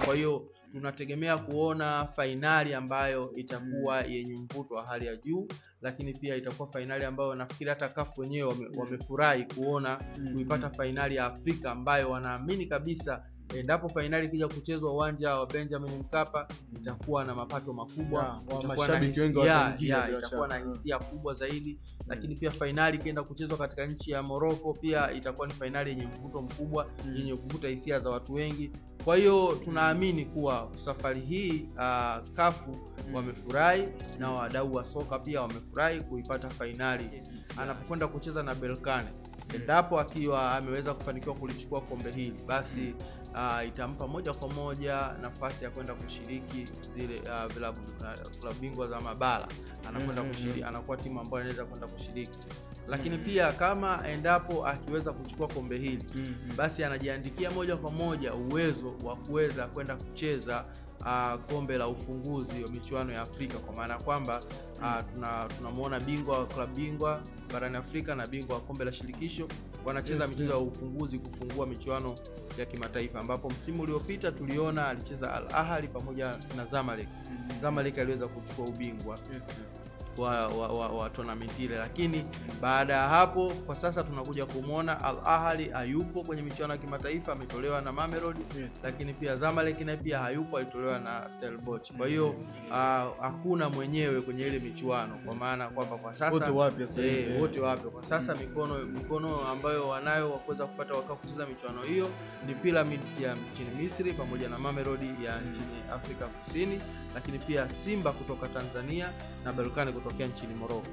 Kwa hiyo tunategemea kuona fainali ambayo itakuwa yenye mvuto wa hali ya juu, lakini pia itakuwa fainali ambayo nafikiri hata CAF wenyewe wamefurahi kuona kuipata fainali ya Afrika ambayo wanaamini kabisa endapo fainali kija kuchezwa uwanja wa Benjamin Mkapa itakuwa na mapato makubwa, mashabiki wengi wataingia, itakuwa na hisia kubwa zaidi. Lakini pia fainali ikienda kuchezwa katika nchi ya Morocco pia itakuwa ni fainali yenye mvuto mkubwa, yenye kuvuta hisia za watu wengi. Kwa hiyo tunaamini kuwa safari hii CAF wamefurahi na wadau wa soka pia wamefurahi kuipata fainali anapokwenda kucheza na Berkane. Endapo akiwa ameweza kufanikiwa kulichukua kombe hili, basi itampa moja kwa moja nafasi ya kwenda kushiriki zile vilabu bingwa za mabara. Anakwenda kushiriki, anakuwa timu ambayo inaweza kwenda kushiriki. Lakini pia kama endapo akiweza kuchukua kombe hili, basi anajiandikia moja kwa moja uwezo wa kuweza kwenda kucheza kombe la ufunguzi wa michuano ya Afrika, kwa maana kwamba tunamuona bingwa wa klabu bingwa barani Afrika na bingwa wa kombe la shirikisho wanacheza michezo ya ufunguzi kufungua michuano ya kimataifa, ambapo msimu uliopita tuliona alicheza Al Ahly pamoja na Zamalek. Zamalek aliweza kuchukua ubingwa wa tournament ile, lakini baada ya hapo kwa sasa tunakuja kumuona Al Ahly hayupo kwenye michuano ya kimataifa, ametolewa na Mamelodi. Lakini pia Zamalek naye pia hayupo, alitolewa na Stellenbosch. Kwa hiyo hakuna mwenyewe kwenye ile michuano, kwa maana kwamba kwa sasa wote wapya kwa sasa. Mikono ambayo wanayo wa kuweza kupata wakao kucheza michuano hiyo ni Pyramids ya nchini Misri pamoja na Mamelodi ya nchini Afrika Kusini, lakini pia Simba kutoka Tanzania na Berkane kutokea nchini Morocco.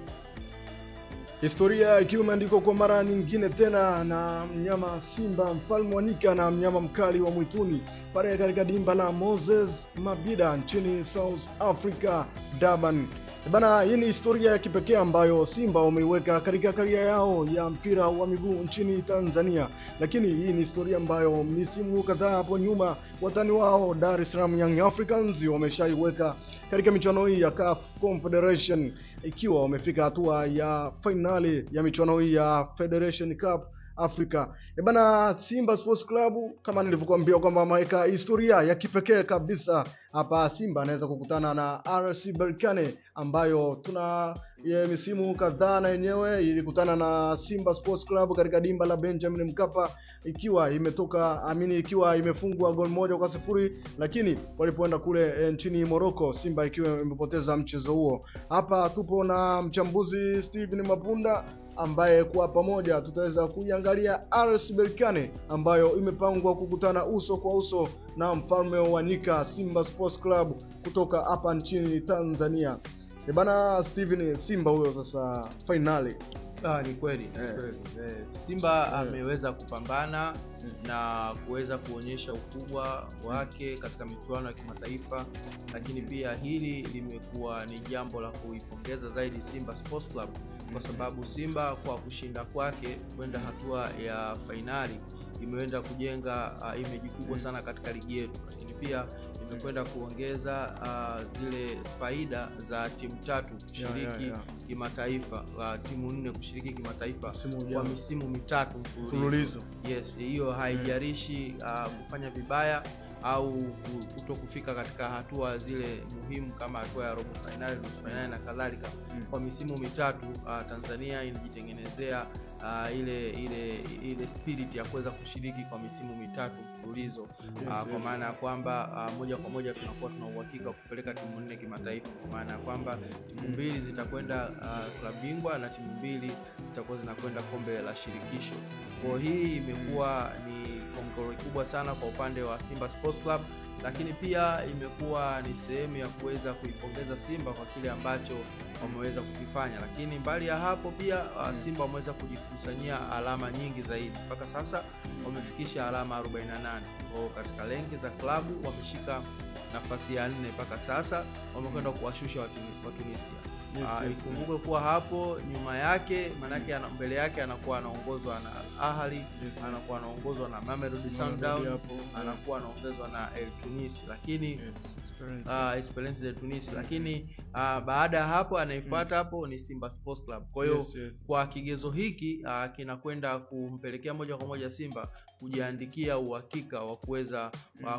Historia ikiwa imeandikwa kwa mara nyingine tena na mnyama Simba, mfalme wa nyika na mnyama mkali wa mwituni, pale katika dimba la Moses Mabhida nchini South Africa, Durban. Bana, hii ni historia ya kipekee ambayo Simba wameiweka katika karia yao ya mpira wa miguu nchini Tanzania. Lakini hii ni historia ambayo misimu kadhaa hapo nyuma watani wao Dar es Salaam Young Africans wameshaiweka katika michuano hii ya CAF Confederation, ikiwa wamefika hatua ya finali ya michuano hii ya Federation Cup Africa. Bana, Simba Sports Club kama nilivyokuambia kwamba ameweka historia ya kipekee kabisa. Hapa Simba anaweza kukutana na RS Berkane ambayo tuna misimu kadhaa na yenyewe ilikutana na Simba Sports Club katika dimba la Benjamin Mkapa, ikiwa imefungwa goli 1-0, lakini walipoenda kule nchini Morocco Simba ikiwa imepoteza mchezo huo. Hapa tupo na mchambuzi Steven Mapunda ambaye kwa pamoja tutaweza kuiangalia RS Berkane ambayo imepangwa kukutana uso kwa uso na mfalme wa nyika Simba Sports Club kutoka hapa nchini Tanzania. Bana Steven, Simba huyo sasa finali. Ni kweli. Simba ameweza kupambana na kuweza kuonyesha ukubwa wake katika michuano ya kimataifa, lakini pia hili limekuwa ni jambo la kuipongeza zaidi Simba Sports Club, kwa sababu Simba kwa kushinda kwake kwenda hatua ya fainali imeenda kujenga image kubwa sana katika ligi yetu, lakini pia imekwenda kuongeza zile faida za timu tatu kushiriki kimataifa, timu 4 kushiriki kimataifa kwa misimu mitatu mfululizo. Yes, hiyo haijarishi kufanya vibaya au kutokufika katika hatua zile muhimu kama hatua ya robo finali, nusu finali na kadhalika. Kwa misimu mitatu Tanzania inajitengenezea ile spirit ya kuweza kushiriki kwa misimu mitatu mfululizo, kwa maana ya kwamba moja kwa moja tunakuwa tuna uhakika kupeleka timu 4 kimataifa, kwa maana ya kwamba timu 2 zitakwenda klabu bingwa na timu 2 zitakuwa zinakwenda kombe la shirikisho. Kwa hii imekuwa ni kongole kubwa sana kwa upande wa Simba Sports Club, lakini pia imekuwa ni sehemu ya kuweza kuipongeza Simba kwa kile ambacho wameweza kukifanya. Lakini mbali ya hapo pia Simba wameweza kujikusanyia alama nyingi zaidi. Mpaka sasa wamefikisha alama 48. Kwa katika renki za klabu wameshika nafasi ya 4 mpaka sasa, wamekwenda kuwashusha wa Tunisia. Ikumbuke kuwa hapo nyuma yake manake mbele yake anakuwa anaongozwa na Al Ahly, anakuwa anaongozwa na Mamelodi Sundowns, anakuwa anaongozwa na El Tunis, lakini Esperance de Tunis, lakini baada ya hapo anayefuata hapo ni Simba Sports Club. Kwa hiyo kwa kigezo hiki kinakwenda kumpelekea moja kwa moja Simba kujiandikia uhakika wa kuweza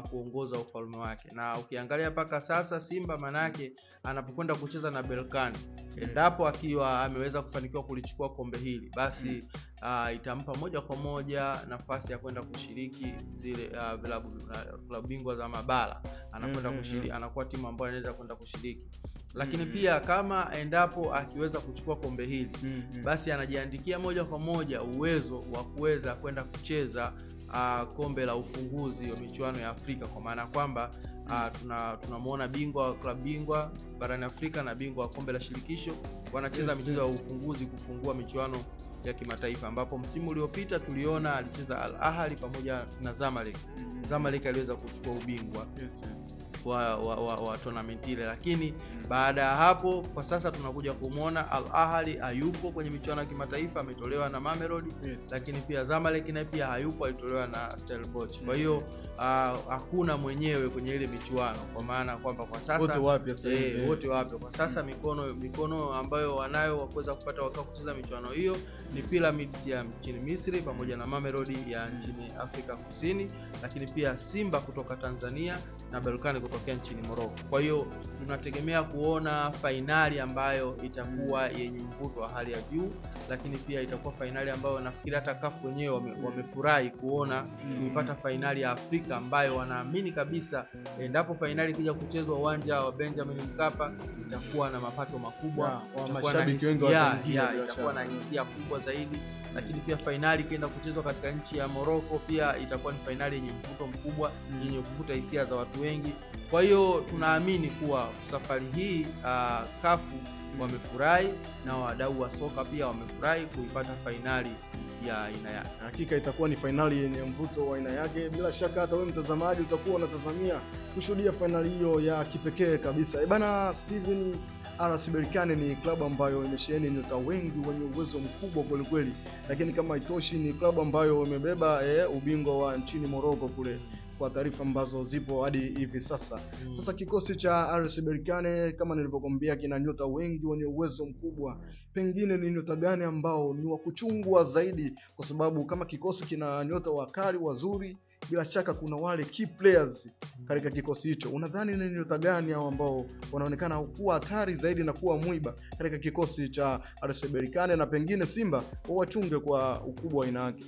kuongoza ufalme wake. Na ukiangalia paka sasa Simba manake anapokwenda kucheza na Berkane, endapo akiwa ameweza kufanikiwa kulichukua kombe hili, basi itampa moja kwa moja nafasi ya kwenda kushiriki zile klabu bingwa za mabara. Anakwenda kushiriki, anakuwa timu ambayo inaweza kwenda kushiriki. Lakini pia kama endapo akiweza kuchukua kombe hili, basi anajiandikia moja kwa moja uwezo wa kuweza kwenda kucheza kombe la ufunguzi wa michuano ya Afrika, kwa maana kwamba tunamuona bingwa wa klabu bingwa barani Afrika na bingwa wa kombe la shirikisho wanacheza michezo ya ufunguzi kufungua michuano ya kimataifa, ambapo msimu uliopita tuliona alicheza Al Ahly pamoja na Zamalek. Zamalek aliweza kuchukua ubingwa wa tournament ile, lakini baada ya hapo kwa sasa tunakuja kumuona Al Ahly hayupo kwenye michuano ya kimataifa, ametolewa na Mamelodi, lakini pia Zamalek naye pia hayupo, alitolewa na Stellenbosch. Kwa hiyo hakuna mwenyewe kwenye ile michuano, kwa maana kwamba kwa sasa wote wapya kwa sasa. Mikono ambayo wanayo wa kuweza kupata wakati kucheza michuano hiyo ni Pyramids ya nchini Misri pamoja na Mamelodi ya nchini Afrika Kusini, lakini pia Simba kutoka Tanzania na Berkane kutokea nchini Morocco. Kwa hiyo tunategemea kuona fainali ambayo itakuwa yenye mvuto wa hali ya juu, lakini pia itakuwa fainali ambayo nafikiri hata CAF wenyewe wamefurahi kuona kuipata fainali ya Afrika, ambayo wanaamini kabisa endapo fainali kija kuchezwa uwanja wa Benjamin Mkapa itakuwa na mapato makubwa, mashabiki wengi itakuwa na hisia kubwa zaidi. Lakini pia fainali kienda kuchezwa katika nchi ya Morocco pia itakuwa ni fainali yenye mvuto mkubwa, yenye kuvuta hisia za watu wengi. Kwa hiyo tunaamini kuwa safari hii CAF wamefurahi na wadau wa soka pia wamefurahi kuipata fainali ya aina yake. Hakika itakuwa ni fainali yenye mvuto wa aina yake. Bila shaka hata wewe mtazamaji utakuwa unatazamia kushuhudia fainali hiyo ya kipekee kabisa. Bana Steven, RS Berkane ni klabu ambayo imesheheni nyota wengi wenye uwezo mkubwa kweli kweli, lakini kama itoshi ni klabu ambayo imebeba ubingwa wa nchini Morocco kule, kwa taarifa ambazo zipo hadi hivi sasa. Sasa kikosi cha RS Berkane kama nilivyokuambia kina nyota wengi wenye uwezo mkubwa. Pengine ni nyota gani ambao ni wa kuchungwa zaidi, kwa sababu kama kikosi kina nyota wakali wazuri, bila shaka kuna wale key players katika kikosi hicho. Unadhani ni nyota gani hao ambao wanaonekana kuwa hatari zaidi na kuwa mwiba katika kikosi cha RS Berkane, na pengine Simba wachunge kwa ukubwa aina yake?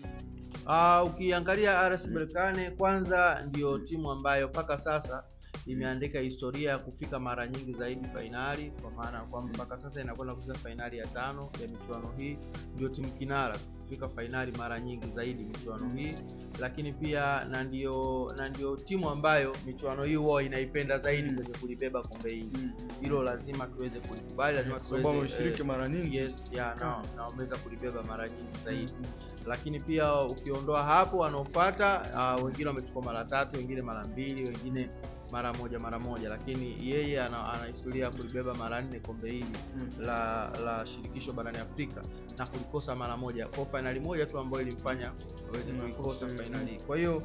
Ukiangalia RS Berkane kwanza ndio timu ambayo mpaka sasa imeandika historia ya kufika mara nyingi zaidi fainali, kwa maana kwamba mpaka sasa inakwenda kucheza fainali ya 5 ya michuano hii. Ndio timu kinara kufika fainali mara nyingi zaidi michuano hii, lakini pia na ndio timu ambayo michuano hii huwa inaipenda zaidi kwenye kulibeba kombe hili. Hilo lazima tuweze kulikubali, lazima tuweze kushiriki mara nyingi. Na wameweza kulibeba mara nyingi zaidi. Lakini pia ukiondoa hapo wanaofuata wengine wamechukua mara 3, wengine mara 2, wengine mara moja, lakini yeye ana historia kulibeba mara 4 kombe hili la shirikisho barani Afrika na kulikosa mara moja. Kwa finali moja tu ambayo ilimfanya aweze kuikosa finali. Kwa hiyo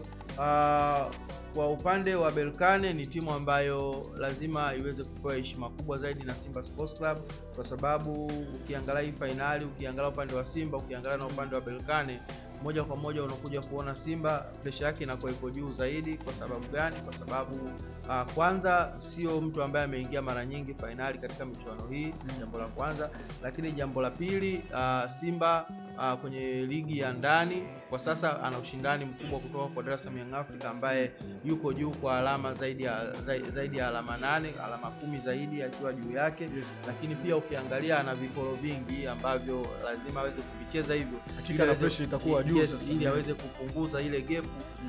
kwa upande wa Berkane ni timu ambayo lazima iweze kupewa heshima kubwa zaidi na Simba Sports Club, kwa sababu ukiangalia hii finali, ukiangalia upande wa Simba, ukiangalia na upande wa Berkane, moja kwa moja unakuja kuona Simba pressure yake inakuwa iko juu zaidi. Kwa sababu gani? Kwa sababu kwanza sio mtu ambaye ameingia mara nyingi finali katika michuano hii, jambo la kwanza. Lakini jambo la pili, Simba kwenye ligi ya ndani kwa sasa ana ushindani mkubwa kutoka kwa Dar es Salaam Young Africa ambaye yuko juu kwa alama zaidi ya alama 8, alama 10 zaidi akiwa juu yake. Lakini pia ukiangalia ana vikoro vingi ambavyo lazima aweze kuvicheza hivyo. Hakika na pressure itakuwa juu sasa ili aweze kupunguza ile gap,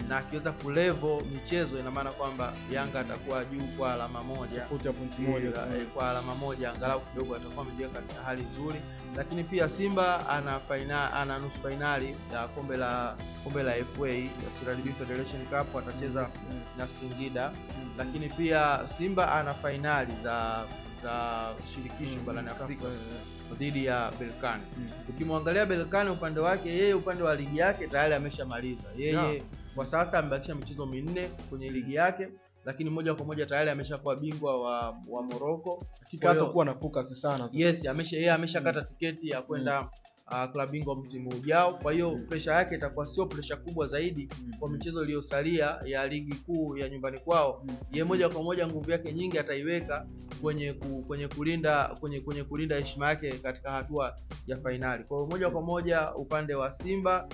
na akiweza kulevel michezo ina maana kwamba Yanga atakuwa juu kwa alama 1, tofauti ya pointi moja, kwa alama 1 angalau kidogo atakuwa amejiweka katika hali nzuri. Lakini pia Simba ana nusu finali ya kombe la FA ya CRDB Federation Cup, atacheza na Singida. Lakini pia Simba ana finali za za shirikisho barani Afrika dhidi ya Berkane. Ukimwangalia Berkane upande wake yeye, upande wa ligi yake tayari ameshamaliza. Yeye kwa sasa amebakisha michezo 4 kwenye ligi yake, lakini moja kwa moja tayari ameshakuwa bingwa wa Morocco. Hakika hatakuwa na focus sana sasa. Yes, ameshakata tiketi ya kwenda klabu bingwa msimu ujao. Kwa hiyo pressure yake itakuwa sio pressure kubwa zaidi kwa michezo iliyosalia ya ligi kuu ya nyumbani kwao. Yeye moja kwa moja nguvu yake nyingi ataiweka kwenye kulinda heshima yake katika hatua ya fainali. Kwa hiyo moja kwa moja upande wa Simba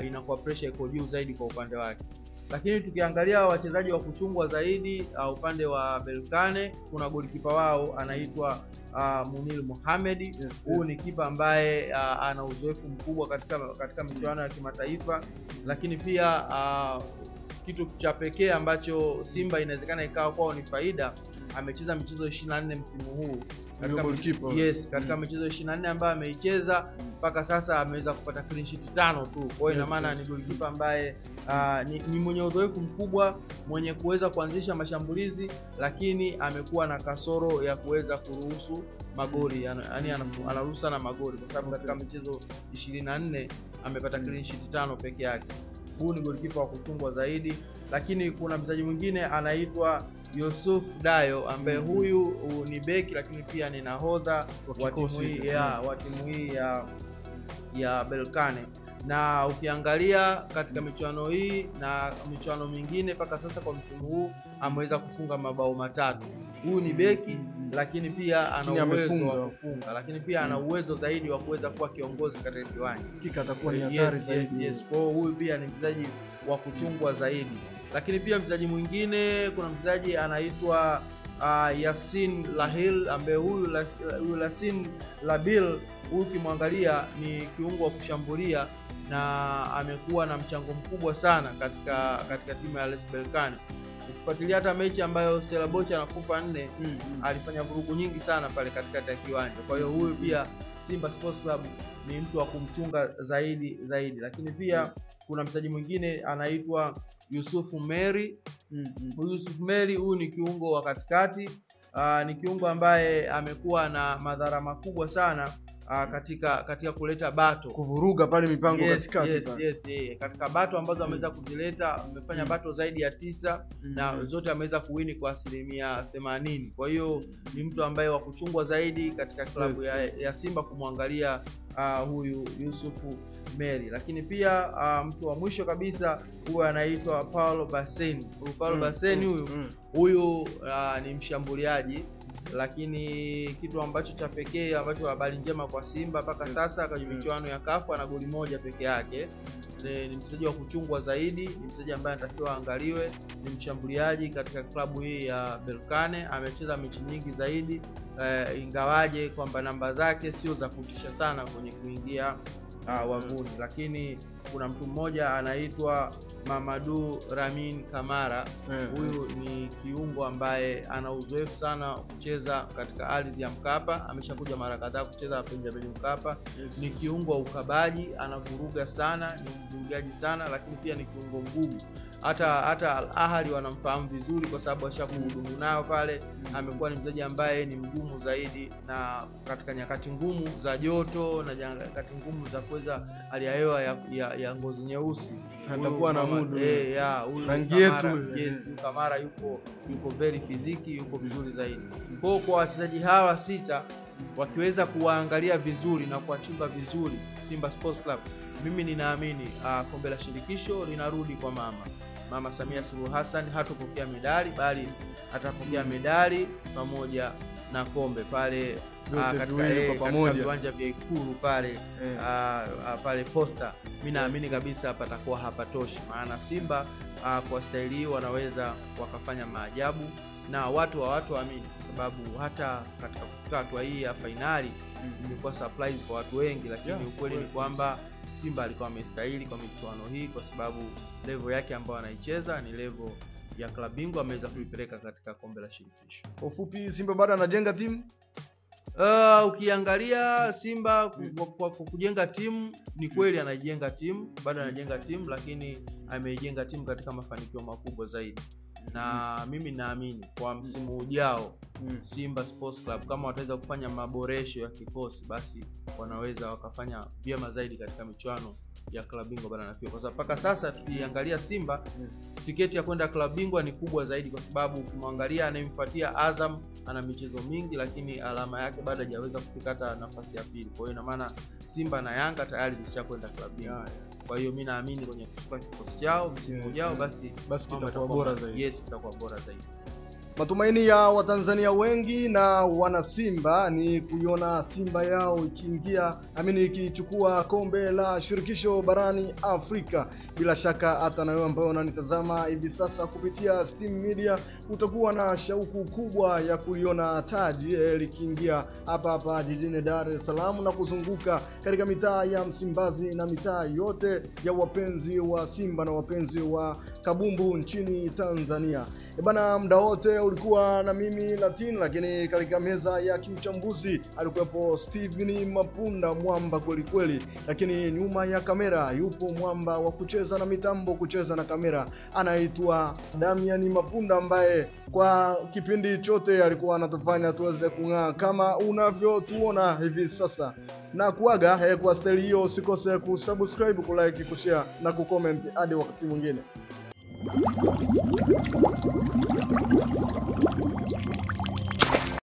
inakuwa pressure iko juu zaidi kwa upande wake. Lakini tukiangalia wachezaji wa kuchungwa zaidi upande wa Berkane, kuna golikipa wao anaitwa Munir Mohamed. Huyu ni kipa ambaye ana uzoefu mkubwa katika michuano ya kimataifa, lakini pia kitu cha pekee ambacho Simba inawezekana ikawa kwao ni faida, amecheza michezo 24 msimu huu katika michezo 24 ambayo ameicheza mpaka sasa ameweza kupata clean sheet 5 tu. Kwa hiyo ina maana ni golikipa ambaye ni mwenye uzoefu mkubwa, mwenye kuweza kuanzisha mashambulizi, lakini amekuwa na kasoro ya kuweza kuruhusu magoli. Yaani anaruhusu sana magoli kwa sababu katika michezo 24 amepata clean sheet 5 peke yake. Huyu ni golikipa wa kuchungwa zaidi. Lakini kuna mchezaji mwingine anaitwa Yusuf Dayo ambaye huyu ni beki, lakini pia ni nahodha wa timu hii ya Berkane. Na ukiangalia katika michuano hii na michuano mingine mpaka sasa kwa msimu huu ameweza kufunga mabao 3. Huyu ni beki, lakini pia ana uwezo wa kufunga, lakini pia ana uwezo zaidi wa kuweza kuwa kiongozi katika kiwanja. Hakika atakuwa ni hatari zaidi. Yes. Kwa huyu pia ni mchezaji wa kuchungwa zaidi. Lakini pia mchezaji mwingine, kuna mchezaji anaitwa Yassin Lahil ambaye huyu Yassin Labil, huyu kimwangalia ni kiungo wa kushambulia na amekuwa na mchango mkubwa sana katika timu ya RS Berkane. Ukifuatilia hata mechi ambayo Stellenbosch anakufa 4, alifanya vurugu nyingi sana pale katikati ya kiwanja. Kwa hiyo huyu pia Simba Sports Club ni mtu wa kumchunga zaidi. Lakini pia kuna mchezaji mwingine anaitwa Yusuf Meri. Yusuf Meri huyu ni kiungo wa katikati, ni kiungo ambaye amekuwa na madhara makubwa sana katika kuleta bato, kuvuruga pale mipango katikati. Yes. Katika bato ambazo ameweza kuzileta, amefanya bato zaidi ya 9 na zote ameweza kuwini kwa 80%. Kwa hiyo ni mtu ambaye wa kuchungwa zaidi katika klabu ya Simba kumwangalia huyu Yusuf Meri. Lakini pia mtu wa mwisho kabisa huyu anaitwa Paulo Basseni. Paulo Basseni huyu ni mshambuliaji, lakini kitu ambacho cha pekee ambacho habari njema kwa Simba mpaka sasa kwenye michuano ya CAF ana goli 1 peke yake. Ni mchezaji wa kuchungwa zaidi, ni mchezaji ambaye anatakiwa aangaliwe, ni mshambuliaji katika klabu hii ya Berkane. Amecheza mechi nyingi zaidi, ingawaje kwamba namba zake sio za kutisha sana kwenye kuingia wavuni. Lakini kuna mtu mmoja anaitwa Mamadou Ramin Kamara. Huyu ni kiungo ambaye ana uzoefu sana kucheza katika ardhi ya Mkapa, ameshakuja mara kadhaa kucheza Benjamin Mkapa. Ni kiungo wa ukabaji, anavuruga sana, ni mvurugaji sana, lakini pia ni kiungo mgumu. Hata Al Ahly wanamfahamu vizuri kwa sababu ashakuhudumu nao pale. Amekuwa ni mchezaji ambaye ni mgumu zaidi, na katika nyakati ngumu za joto na nyakati ngumu za kuweza hali ya hewa ya ngozi nyeusi atakuwa na mudu. Rangi yetu. Yes, Kamara yuko very fiziki, yuko vizuri zaidi. Kwa wachezaji hawa 6 wakiweza kuwaangalia vizuri na kuwachunga vizuri Simba Sports Club, mimi ninaamini kombe la shirikisho linarudi kwa Mama Samia Suluhu Hassan. Hatopokea medali, bali atapokea medali pamoja na kombe pale katika viwanja vya Ikulu pale Posta. Mimi naamini kabisa hapa patakuwa hapatoshi, maana Simba kwa staili hii wanaweza wakafanya maajabu na watu waamini, kwa sababu hata katika kufika hatua hii ya finali imekuwa surprise kwa watu wengi. Lakini ukweli ni kwamba Simba alikuwa amestahili kwa michuano hii, kwa sababu level yake ambayo anaicheza ni level ya klabu bingwa, ameweza kuipeleka katika kombe la shirikisho. Kwa ufupi, Simba bado anajenga timu. Ukiangalia Simba kwa kujenga timu, ni kweli anajenga timu, bado anajenga timu, lakini ameijenga timu katika mafanikio makubwa zaidi. na mimi naamini kwa msimu ujao Simba Sports Club kama wataweza kufanya maboresho ya kikosi, basi wanaweza wakafanya vyema zaidi katika michuano ya klabu bingwa barani Afrika. Kwa sababu mpaka sasa tukiangalia Simba, tiketi ya kwenda klabu bingwa ni kubwa zaidi, kwa sababu kumwangalia anayemfuatia Azam ana michezo mingi, lakini alama yake bado hajaweza kufika hata nafasi ya pili. Kwa hiyo ina maana Simba na Yanga tayari zishakwenda klabu bingwa. Kwa hiyo mimi naamini kwenye kuchukua kikosi chao msimu ujao, basi kitakuwa bora zaidi. Yes, kitakuwa bora zaidi. Matumaini ya Watanzania wengi na wana Simba ni kuiona Simba yao ikichukua kombe la shirikisho barani Afrika. Bila shaka hata na wewe ambao unanitazama hivi sasa kupitia Steam Media utakuwa na shauku kubwa ya kuiona taji likiingia hapa jijini Dar es Salaam na kuzunguka katika mitaa ya Msimbazi na mitaa yote ya wapenzi wa Simba na wapenzi wa kabumbu nchini Tanzania. Bana, muda wote ulikuwa na mimi Latin, lakini katika meza ya kiuchambuzi alikuwepo Steven Mapunda, mwamba kweli kweli, lakini nyuma ya kamera yupo mwamba wa kucheza na mitambo, kucheza na kamera, anaitwa Damian Mapunda, ambaye kwa kipindi chote alikuwa anatufanya tuweze kung'aa kama unavyotuona hivi sasa. Na kuaga kwa style hiyo, usikose kusubscribe, kulike, kushare na kucomment hadi wakati mwingine.